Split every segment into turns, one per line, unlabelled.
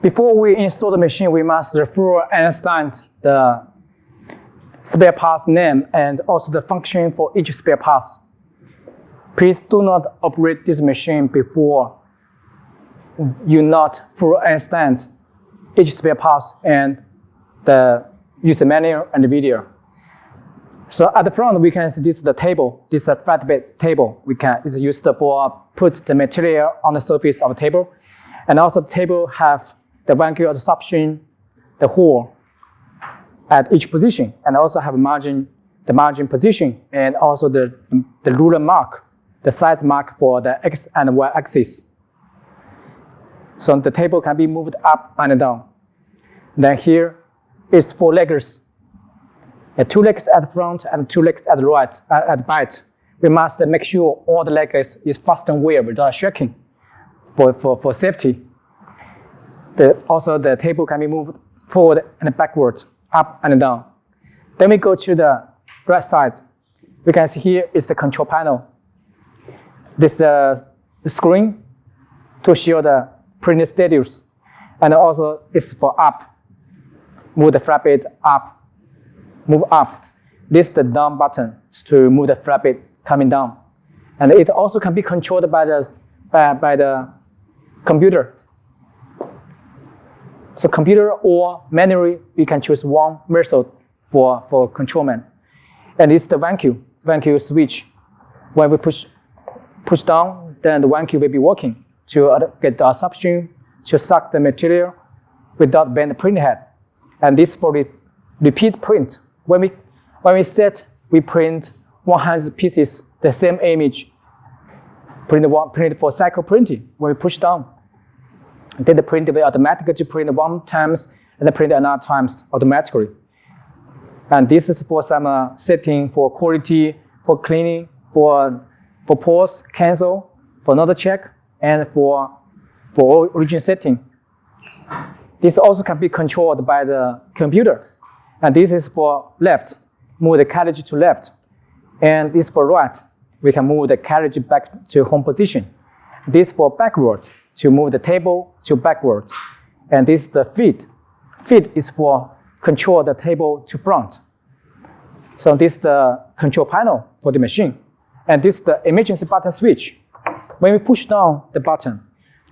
Before we install the machine, we must fully understand the spare parts name and also the function for each spare parts. Please do not operate this machine before you not fully understand each spare parts and the user manual and the video. So at the front, we can see this is the table. This is a flatbed table. It's used for put the material on the surface of the table. And also the table have the vacuum absorption, the hole at each position, and also have the margin position, and also the ruler mark, the size mark for the X and Y axis. So the table can be moved up and down. Then here is 4 legs. 2 legs at the front and 2 legs at the right, at the back. We must make sure all the legs is fastened well without shaking for safety. Also the table can be moved forward and backward, up and down. Then we go to the right side. We can see here is the control panel. This is the screen to show the printing status. And also it's for up. Move the flatbed up, move up. This is the down button to move the flatbed coming down. And it also can be controlled by the computer. So computer or manually, we can choose one method for controlment. And it's the vacuum switch. When we push down, then the vacuum will be working to get the absorption, to suck the material without bend the print head. And this for the repeat print. When we print 100 pieces, the same image, print for cycle printing. When we push down, then the printer will automatically print 1 times and then print another times automatically. And this is for some setting for quality, for cleaning, for pause, cancel, for another check, and for origin setting. This also can be controlled by the computer. And this is for left, move the carriage to left. And this for right, we can move the carriage back to home position. This for backward, to move the table to backwards. And this is the feed. Feed is for control the table to front. So this is the control panel for the machine. And this is the emergency button switch. When we push down the button,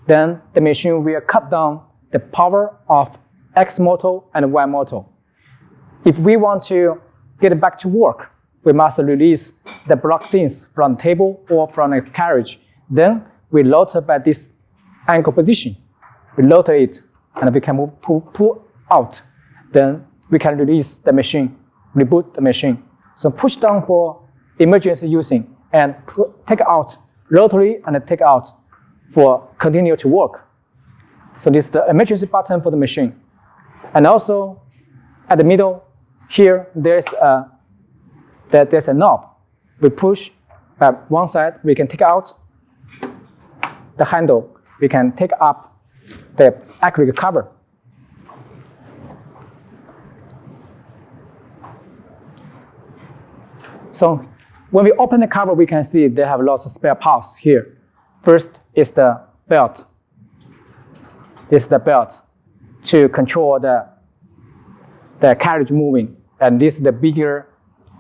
then the machine will cut down the power of X motor and Y motor. If we want to get back to work, we must release the block things from the table or from the carriage. Then we lower by this angle position. We lower it and we can pull out. Then we can release the machine, reboot the machine. So push down for emergency using and take out rotary and take out for continue to work. So this is the emergency button for the machine. And also at the middle here, there's a knob. We push by one side, we can take out the handle. We can take up the acrylic cover. So when we open the cover, we can see they have lots of spare parts here. First is the belt. This is the belt to control the carriage moving. And this is the bigger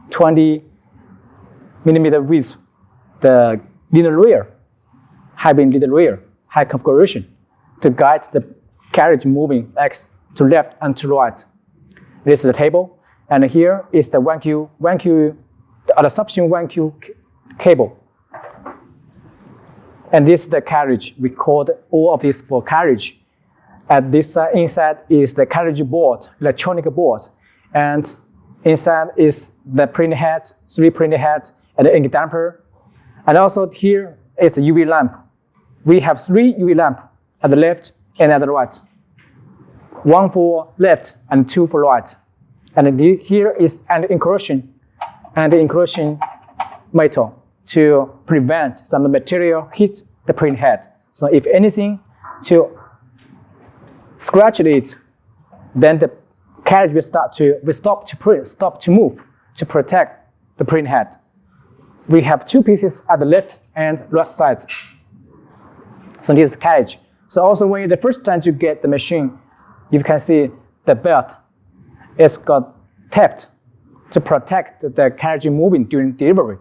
20 millimeter width, the linear rail, high-beam linear rail, high configuration to guide the carriage moving X to left and to right. This is the table. And here is the the absorption vacuum cable. And this is the carriage. We called all of this for carriage. At this inside is the carriage board, electronic board. And inside is the printing head, 3 printing heads, and the ink damper. And also here is the UV lamp. We have 3 UV lamps at the left and at the right. 1 for left and 2 for right. And here is anti-inclusion metal to prevent some material hit the print head. So if anything to scratch it, then the carriage will stop to move to protect the print head. We have 2 pieces at the left and right side. So this is the carriage. So also when the first time you get the machine you can see the belt is got tapped to protect the carriage moving during delivery.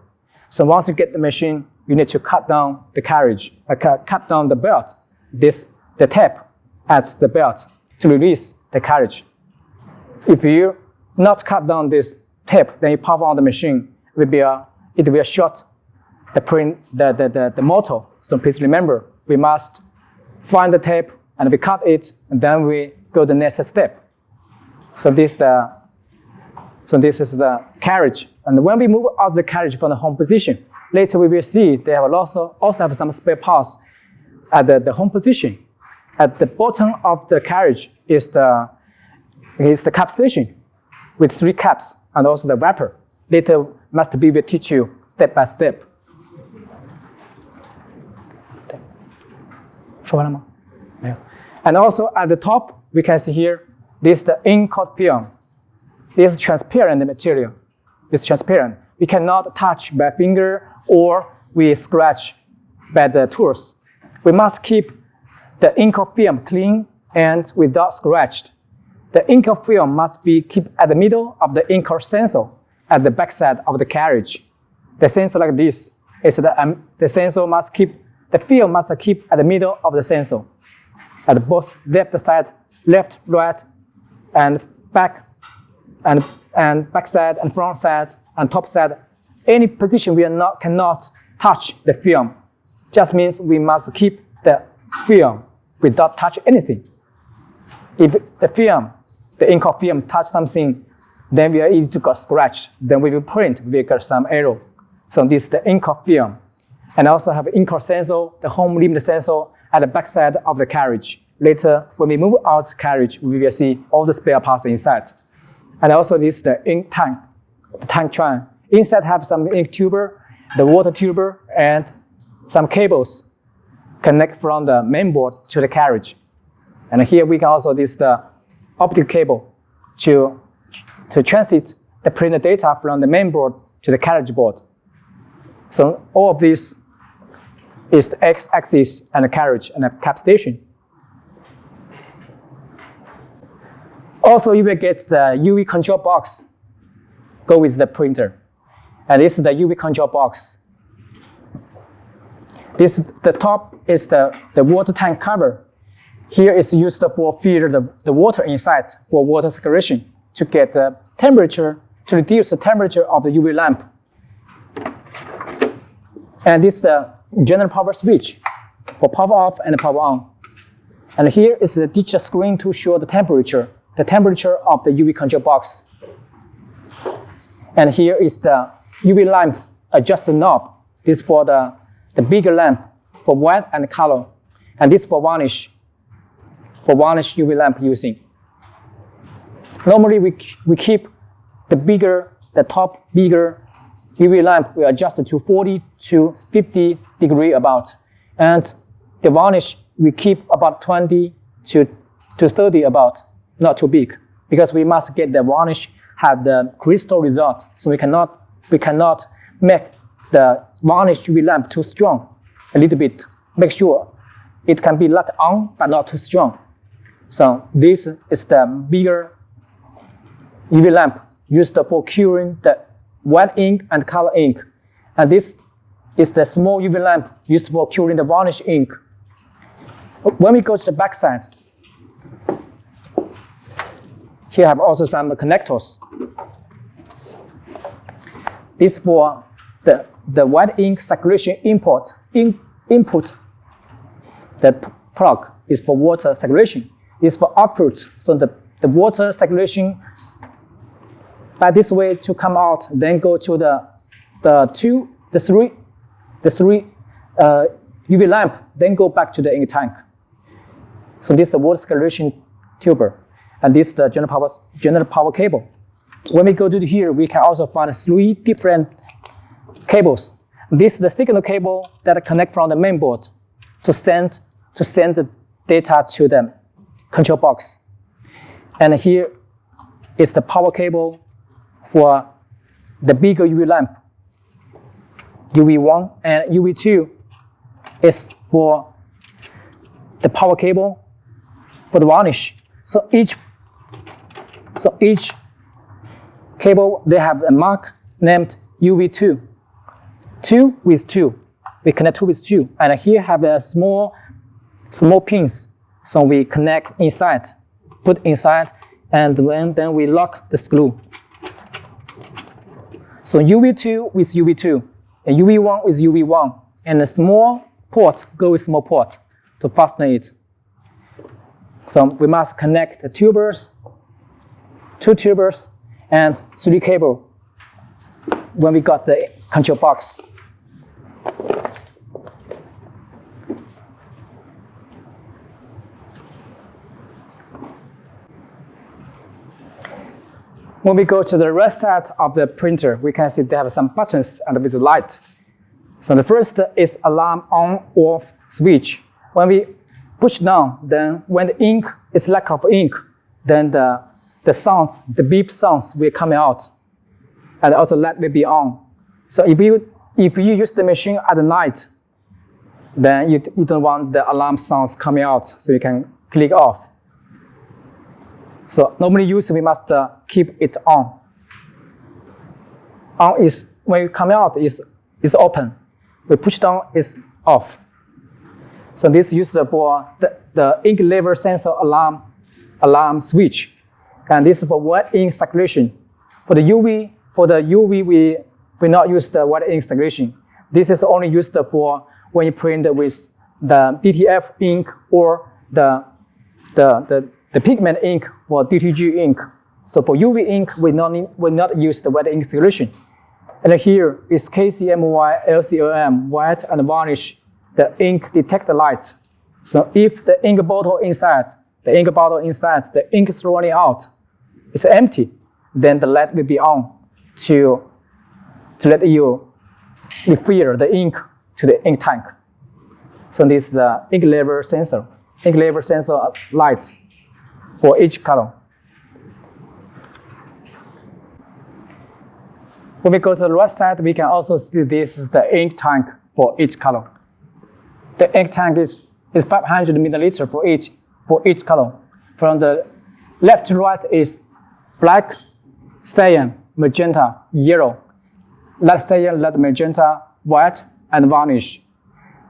So once you get the machine, you need to cut down the carriage, cut down the belt, the tap at the belt to release the carriage. If you not cut down this tape, then you power on the machine, it will short the motor. So please remember, we must find the tape and we cut it, and then we go the next step. So this is the carriage. And when we move out the carriage from the home position, later we will see they have also have some spare parts at the home position. At the bottom of the carriage is the cap station with 3 caps and also the wrapper. Later, Master B will teach you step by step. 说完了吗？没有。And also at the top, we can see here, this is the ink-coat film. This is transparent material. It's transparent. We cannot touch by finger or we scratch by the tools. We must keep the ink-coat film clean and without scratched. The ink-coat film must be kept at the middle of the ink-coat sensor at the backside of the carriage. The sensor like this is the sensor must keep, the film must keep at the middle of the sensor. At both left side, left, right, and back, and back side, and front side, and top side. Any position we cannot touch the film. Just means we must keep the film without touch anything. If the film, the ink-coat film touch something, then we are easy to get scratched. Then we will print, we get some error. So this is the ink-coat film. And also have ink-coat sensor, the home limit sensor at the back side of the carriage. Later, when we move out the carriage, we will see all the spare parts inside. And also this is the ink tank, the tank trunk. Inside have some ink tuber, the water tuber, and some cables connect from the main board to the carriage. And here we can also this the optic cable to transit the printed data from the main board to the carriage board. So all of this is the x-axis and the carriage and the cap station. Also, you will get the UV control box, go with the printer. And this is the UV control box. The top is the water tank cover. Here is used for filter the water inside for water circulation to get the temperature, to reduce the temperature of the UV lamp. And this is the general power switch for power off and power on. And here is the digital screen to show the temperature of the UV control box. And here is the UV lamp adjust knob. This for the bigger lamp for white and color. And this for varnish UV lamp using. Normally we keep the top bigger UV lamp, we adjust it to 40 to 50 degree about. And the varnish we keep about 20 to 30 about, not too big, because we must get the varnish have the crystal result. So we cannot make the varnish UV lamp too strong. A little bit, make sure it can be lit on but not too strong. So this is the bigger UV lamp used for curing the white ink and color ink. And this is the small UV lamp used for curing the varnish ink. When we go to the back side, here have also some connectors. This for the white ink circulation input. The plug is for water circulation. It's for output. So the water circulation by this way to come out, then go to the three UV lamp, then go back to the ink tank. So this is the water circulation tuber, and this is the general power cable. When we go to here, we can also find 3 different cables. This is the signal cable that connect from the main board to send the data to the control box. And here is the power cable for the bigger UV lamp. UV1 and UV2 is for the power cable for the varnish. So each cable, they have a mark named UV2. 2 with 2. We connect 2 with 2. And here have a small pins. So we connect inside, put inside, and then we lock the screw. So UV2 with UV2, and UV1 with UV1, and a small port go with small port to fasten it. So we must connect the tubers, 2 tubers, and 3 cable when we got the control box. When we go to the right side of the printer, we can see they have some buttons and with the light. So the first is alarm on off switch. When we push down, then when the ink is lack of ink, then the sounds, the beep sounds will come out, and also light will be on. So if you use the machine at night, then you don't want the alarm sounds coming out, so you can click off. So normally we must keep it on. On is when you come out is open. We push down is off. So this is used for the ink level sensor alarm switch, and this is for white ink circulation. For the UV we not use the white ink circulation. This is only used for when you print with the DTF ink or the pigment ink for DTG ink. So for UV ink, we not use the white ink circulation. And here is KCMY, LCOM, white and varnish. The ink detect the light. So if the ink bottle inside, the ink is running out, it's empty, then the light will be on to let you refill the ink to the ink tank. So this is the ink level sensor light for each color. When we go to the right side, we can also see this is the ink tank for each color. The ink tank is 500 milliliter for each color. From the left to right is black, cyan, magenta, yellow, light cyan, light magenta, white, and varnish.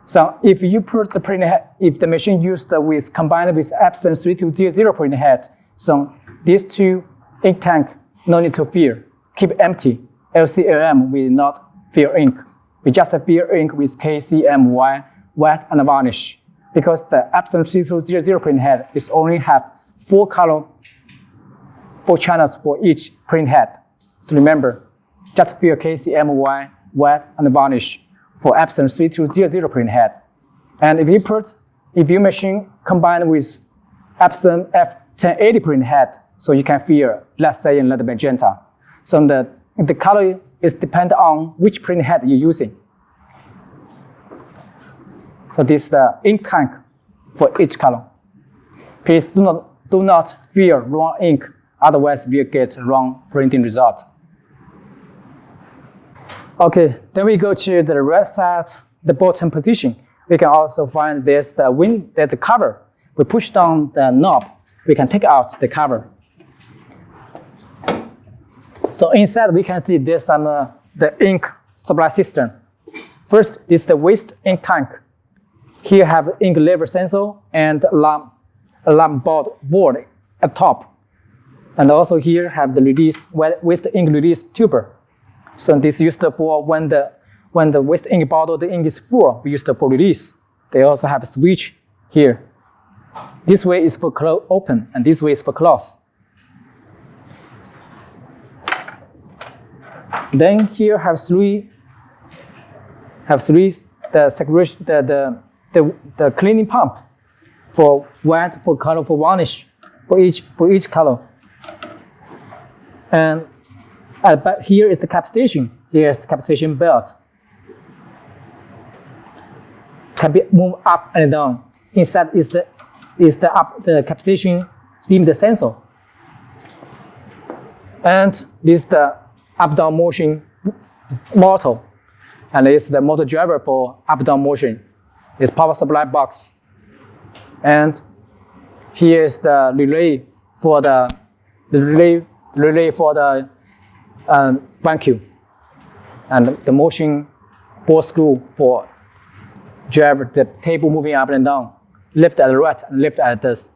So if you put the printing head, if the machine used with combined with Epson 3200 printing head, so these 2 ink tank no need to fill, keep empty. LCLM will not fill ink. We just fill ink with KCMY, white and varnish, because the Epson 3200 print head is only have 4 channels for each print head. So remember, just fill KCMY, white and varnish for Epson 3200 print head. And if your machine combined with Epson F1080 print head, so you can fill light cyan, light magenta. So the color is dependent on which print head you're using. So this is the ink tank for each color. Please do not fill wrong ink, otherwise we'll get wrong printing result. Okay, then we go to the right side, the bottom position. We can also find there's the cover. We push down the knob, we can take out the cover. So inside we can see there's some the ink supply system. First is the waste ink tank. Here have ink level sensor and alarm board at top. And also here have the waste ink release tuber. So this is used for when the waste ink bottle, the ink is full, we use it for release. They also have a switch here. This way is for open, and this way is for close. Then here have three the separation, the cleaning pump for white, for color, for varnish, for each color. And but here is the cap station. Here is the cap station belt. Can be moved up and down. Inside is the cap station limit sensor. And this is the up-down motion motor. And this is the motor driver for up-down motion. It's power supply box. And Here is the relay for the vacuum, and the motion ball screw for drive the table moving up and down, left at the right and left at the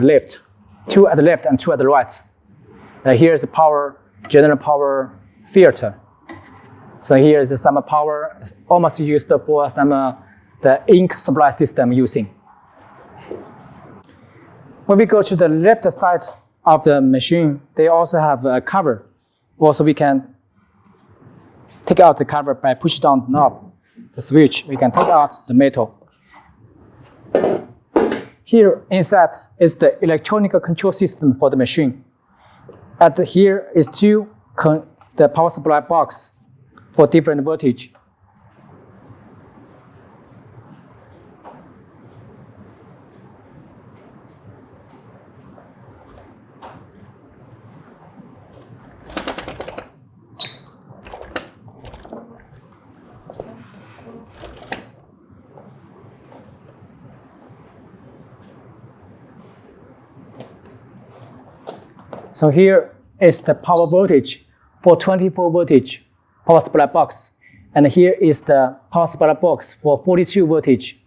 left, 2 at the left and 2 at the right. And here is the general power filter. So here is some power almost used for some the ink supply system using. When we go to the left side of the machine, they also have a cover. Also, we can take out the cover by push down the knob, the switch. We can take out the metal. Here inside is the electronic control system for the machine. Here is the power supply box for different voltage. So here is the power voltage for 24 voltage power supply box. And here is the power supply box for 42 voltage.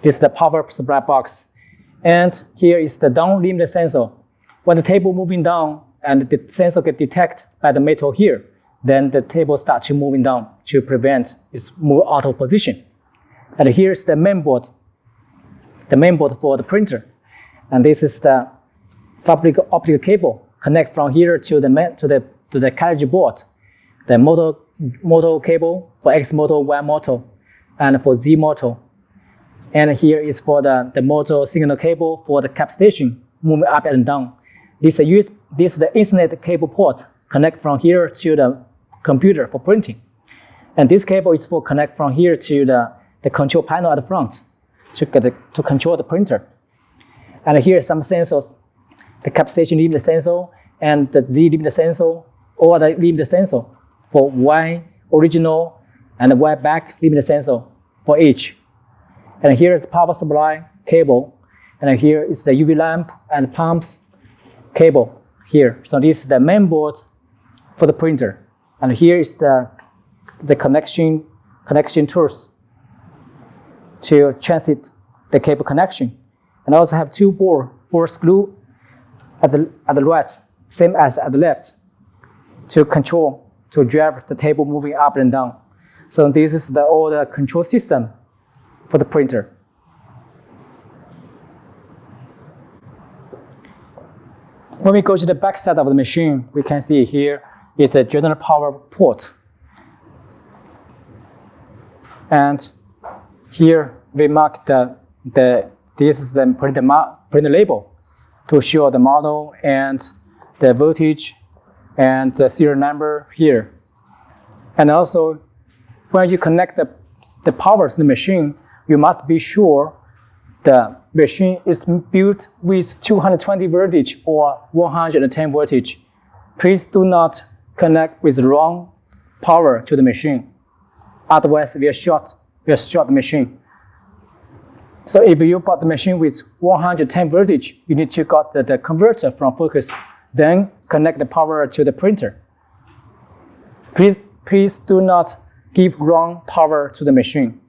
This is the power supply box. And here is the down limit sensor. When the table moving down and the sensor get detected by the metal here, then the table starts to moving down to prevent its move out of position. And here is the mainboard for the printer. And this is the fabric optical cable connect from here to the carriage board. The motor cable for X motor, Y motor, and for Z motor. And here is for the motor signal cable for the cap station moving up and down. This is the Ethernet cable port connect from here to the computer for printing. And this cable is for connect from here to the control panel at the front to control the printer. And here are some sensors. The cap station limit sensor and the Z limit sensor, or the limit sensor for Y original and Y back limit sensor for each. And here is the power supply cable, and here is the UV lamp and pumps cable here. So this is the main board for the printer, and here is the connection tools to transit the cable connection, and also have 2 bore screw at the right, same as at the left, to drive the table moving up and down. So this is all the control system for the printer. When we go to the back side of the machine, we can see here is a general power port. And here we mark this is the printer label to show the model and the voltage and the serial number here. And also, when you connect the power to the machine, you must be sure the machine is built with 220 voltage or 110 voltage. Please do not connect with wrong power to the machine. Otherwise, we'll short the machine. So if you bought the machine with 110 voltage, you need to got the converter from focus, then connect the power to the printer. Please do not give wrong power to the machine.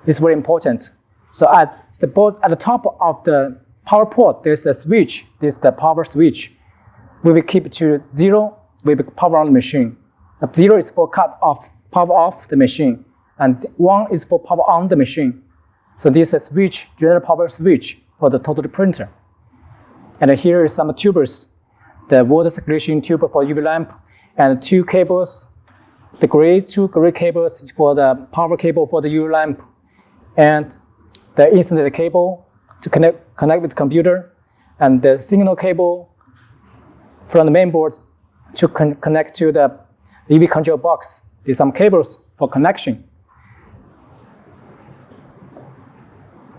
It's very important. So at the top of the power port, there's a switch. This is the power switch. We will keep it to 0. We will power on the machine. 0 is for power off the machine, and 1 is for power on the machine. So this is a switch, general power switch for the total printer. And here is some tubers, the water circulation tube for UV lamp, and 2 cables, two gray cables for the power cable for the UV lamp, and the Ethernet cable to connect with the computer, and the signal cable from the main board to connect to the EV control box. There's some cables for connection.